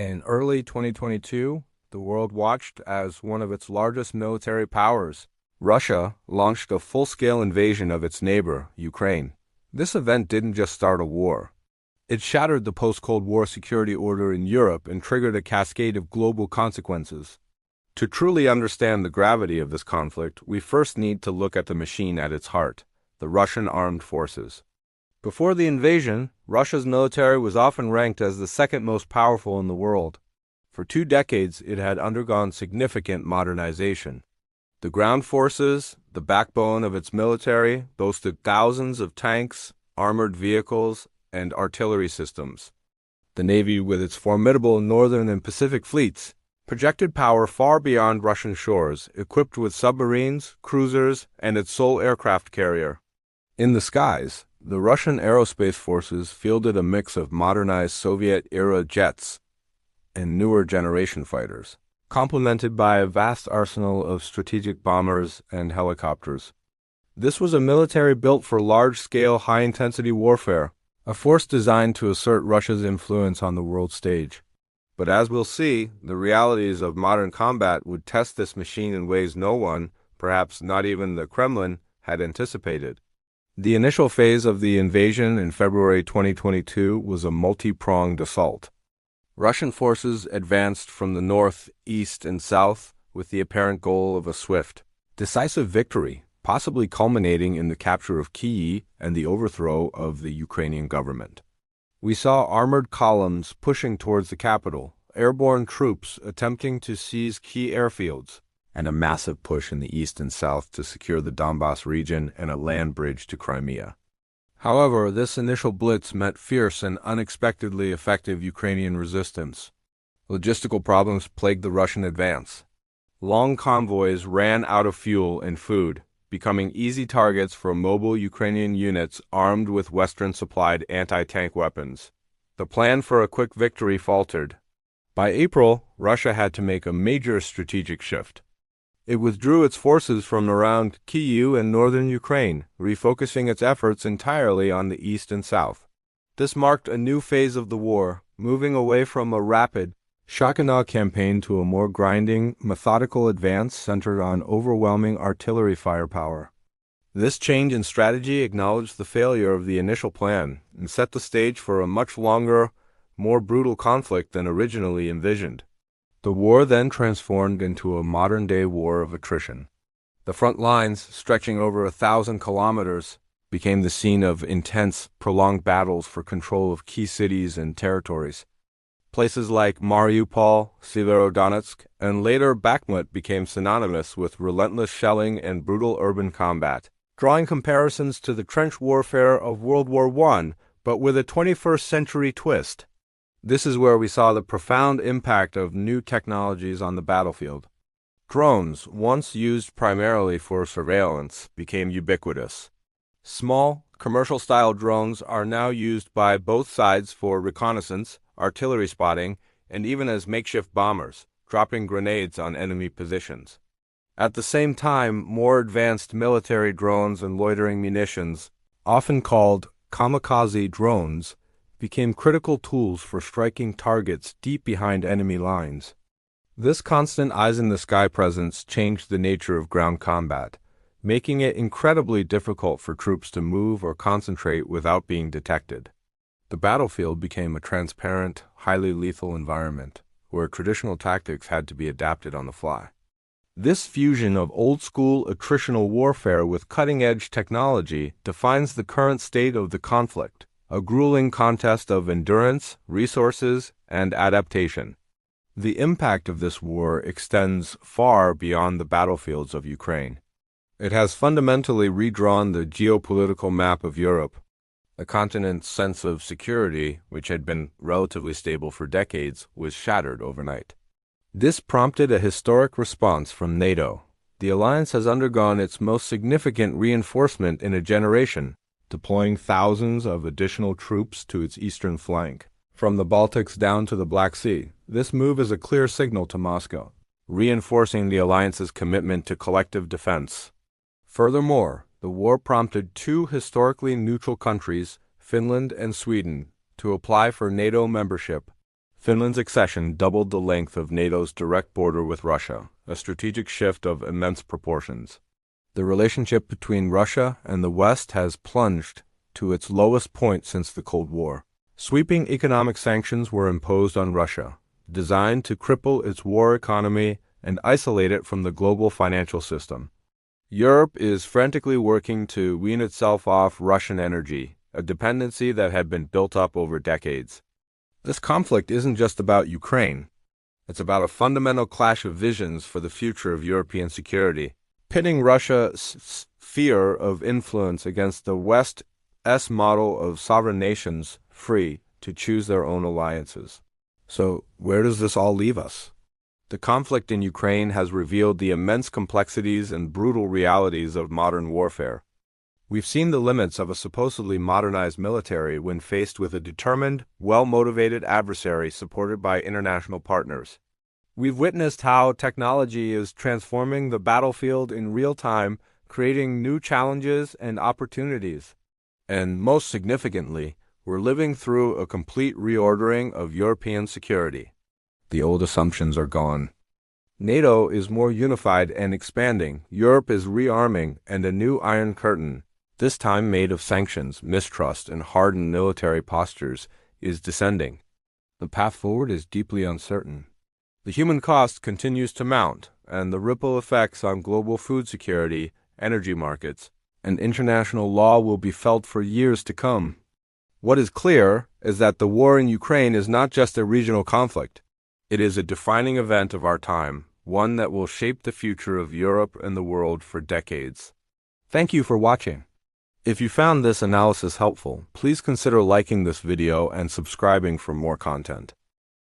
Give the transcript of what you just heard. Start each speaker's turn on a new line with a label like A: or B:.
A: In early 2022, the world watched as one of its largest military powers, Russia, launched a full-scale invasion of its neighbor, Ukraine. This event didn't just start a war. It shattered the post-Cold War security order in Europe and triggered a cascade of global consequences. To truly understand the gravity of this conflict, we first need to look at the machine at its heart, the Russian armed forces. Before the invasion, Russia's military was often ranked as the second most powerful in the world. For 2 decades, it had undergone significant modernization. The ground forces, the backbone of its military, boasted thousands of tanks, armored vehicles, and artillery systems. The Navy, with its formidable Northern and Pacific fleets, projected power far beyond Russian shores, equipped with submarines, cruisers, and its sole aircraft carrier. In the skies, the Russian aerospace forces fielded a mix of modernized Soviet-era jets and newer generation fighters, complemented by a vast arsenal of strategic bombers and helicopters. This was a military built for large-scale, high-intensity warfare, a force designed to assert Russia's influence on the world stage. But as we'll see, the realities of modern combat would test this machine in ways no one, perhaps not even the Kremlin, had anticipated. The initial phase of the invasion in February 2022 was a multi-pronged assault. Russian forces advanced from the north, east, and south with the apparent goal of a swift, decisive victory, possibly culminating in the capture of Kyiv and the overthrow of the Ukrainian government. We saw armored columns pushing towards the capital, airborne troops attempting to seize key airfields, and a massive push in the east and south to secure the Donbas region and a land bridge to Crimea. However, this initial blitz met fierce and unexpectedly effective Ukrainian resistance. Logistical problems plagued the Russian advance. Long convoys ran out of fuel and food, becoming easy targets for mobile Ukrainian units armed with Western-supplied anti-tank weapons. The plan for a quick victory faltered. By April, Russia had to make a major strategic shift. It withdrew its forces from around Kyiv and northern Ukraine, refocusing its efforts entirely on the east and south. This marked a new phase of the war, moving away from a rapid, shock-and-awe campaign to a more grinding, methodical advance centered on overwhelming artillery firepower. This change in strategy acknowledged the failure of the initial plan and set the stage for a much longer, more brutal conflict than originally envisioned. The war then transformed into a modern-day war of attrition. The front lines, stretching over 1,000 kilometers, became the scene of intense, prolonged battles for control of key cities and territories. Places like Mariupol, Severodonetsk, and later Bakhmut became synonymous with relentless shelling and brutal urban combat, drawing comparisons to the trench warfare of World War I, but with a 21st century twist. This is where we saw the profound impact of new technologies on the battlefield. Drones, once used primarily for surveillance, became ubiquitous. Small, commercial-style drones are now used by both sides for reconnaissance, artillery spotting, and even as makeshift bombers, dropping grenades on enemy positions. At the same time, more advanced military drones and loitering munitions, often called kamikaze drones, became critical tools for striking targets deep behind enemy lines. This constant eyes-in-the-sky presence changed the nature of ground combat, making it incredibly difficult for troops to move or concentrate without being detected. The battlefield became a transparent, highly lethal environment, where traditional tactics had to be adapted on the fly. This fusion of old-school attritional warfare with cutting-edge technology defines the current state of the conflict, a grueling contest of endurance, resources, and adaptation. The impact of this war extends far beyond the battlefields of Ukraine. It has fundamentally redrawn the geopolitical map of Europe. The continent's sense of security, which had been relatively stable for decades, was shattered overnight. This prompted a historic response from NATO. The alliance has undergone its most significant reinforcement in a generation, deploying thousands of additional troops to its eastern flank. From the Baltics down to the Black Sea, this move is a clear signal to Moscow, reinforcing the alliance's commitment to collective defense. Furthermore, the war prompted 2 historically neutral countries, Finland and Sweden, to apply for NATO membership, Finland's accession doubled the length of NATO's direct border with Russia, a strategic shift of immense proportions. The relationship between Russia and the West has plunged to its lowest point since the Cold War. Sweeping economic sanctions were imposed on Russia, designed to cripple its war economy and isolate it from the global financial system. Europe is frantically working to wean itself off Russian energy, a dependency that had been built up over decades. This conflict isn't just about Ukraine. It's about a fundamental clash of visions for the future of European security, pitting Russia's sphere of influence against the West's model of sovereign nations free to choose their own alliances. So, where does this all leave us? The conflict in Ukraine has revealed the immense complexities and brutal realities of modern warfare. We've seen the limits of a supposedly modernized military when faced with a determined, well-motivated adversary supported by international partners. We've witnessed how technology is transforming the battlefield in real time, creating new challenges and opportunities. And most significantly, we're living through a complete reordering of European security. The old assumptions are gone. NATO is more unified and expanding, Europe is rearming, and a new Iron Curtain, this time made of sanctions, mistrust, and hardened military postures, is descending. The path forward is deeply uncertain. The human cost continues to mount, and the ripple effects on global food security, energy markets, and international law will be felt for years to come. What is clear is that the war in Ukraine is not just a regional conflict. It is a defining event of our time, one that will shape the future of Europe and the world for decades. Thank you for watching. If you found this analysis helpful, please consider liking this video and subscribing for more content.